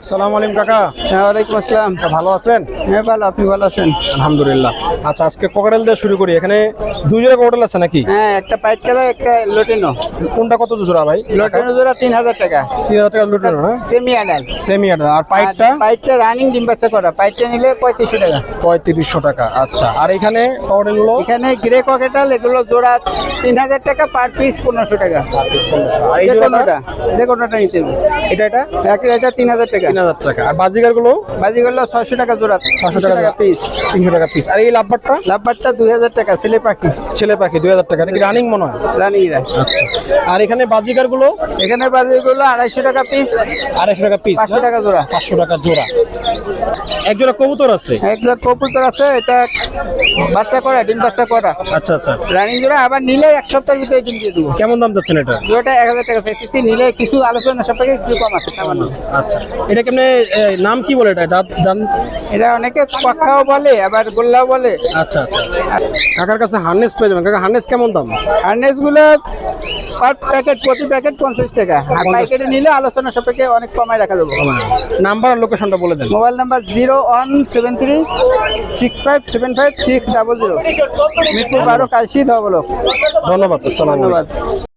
সালাম আলাইকুম কাকা। ওয়ালাইকুম আসসালাম। ভালো আছেন? হ্যাঁ ভালো, আপনি ভালো আছেন? আলহামদুলিল্লাহ। আচ্ছা, আজকে কোকাটেল দিয়ে শুরু করি। এখানে দুই জোড়া কোকাটেল আছে নাকি? হ্যাঁ, একটা পাইট কালার, একটা লোটেনো। কোনটা কত জোড়া ভাই? লোটেনো জোড়া 3000 টাকা। 3000 টাকা লুটেনো না? সেমি আডাল। সেমি আডাল। আর পাইটটা? পাইটটা রানিং ডিম বাচ্চা করা। পাইটটা নিলে 3500 টাকা। 3500 টাকা। আচ্ছা, আর এখানে কোকাটেল গুলো? এখানে গ্রে ককেটাল, এগুলো জোড়া 3000 টাকা, পার পিস 1500 টাকা। আর এই জোড়াটা? যে কোনোটা নিতে হবে। এটা এটা 3000 টাকা। 3000 টাকা। আর বাজিগার গুলো? বাজিগুলো 600 টাকা জোড়া, 600 টাকা পিস। 300 টাকা পিস। আর এই লাভবারটা? লাভবারটা 2000 টাকা, ছেলে পাখি। ছেলে পাখি 2000 টাকা। নাকি রানিং মনে হয়? রানিরা। আচ্ছা, আর এখানে বাজিগার গুলো? এখানে বাজিগুলো 250 টাকা পিস। 250 টাকা পিস। 500 টাকা জোড়া। 500 টাকা জোড়া। এক জোড়া কবুতর আছে? একটা কবুতর আছে, এটা বাচ্চা করা, ডিম বাচ্চা করা। আচ্ছা আচ্ছা। রানিং জোড়া, আবার নিলে এক সপ্তাহের ভিতরে ডিম দিয়ে দেবো। কেমন দাম যাচ্ছেন এটা? জোড়াটা 1000 টাকা চাইছি, নিলে কিছু আলোচনা সাপেক্ষে কিছু কম আছে, সামান্য। আচ্ছা, এটা কেমনে নাম কি বলে এটা? এটা অনেকে পাখাও বলে, আবার গোল্লাও বলে। আচ্ছা আচ্ছা। কাকার কাছে হার্নেস পেয়ে যাবেন। কাকা, হার্নেস কেমন দাম? হার্নেস গুলো পার প্যাকেট, প্রতি প্যাকেট 50 টাকা। আর প্যাকেটে নিলে আলোচনা সাপেক্ষে অনেক কমায় রাখা যাবে। নাম্বার আর লোকেশনটা বলে দেন। মোবাইল নাম্বার 017365756000, মিরপুর 12, কাশি, ধবলক। ধন্যবাদ। আসসালামু আলাইকুম। ধন্যবাদ।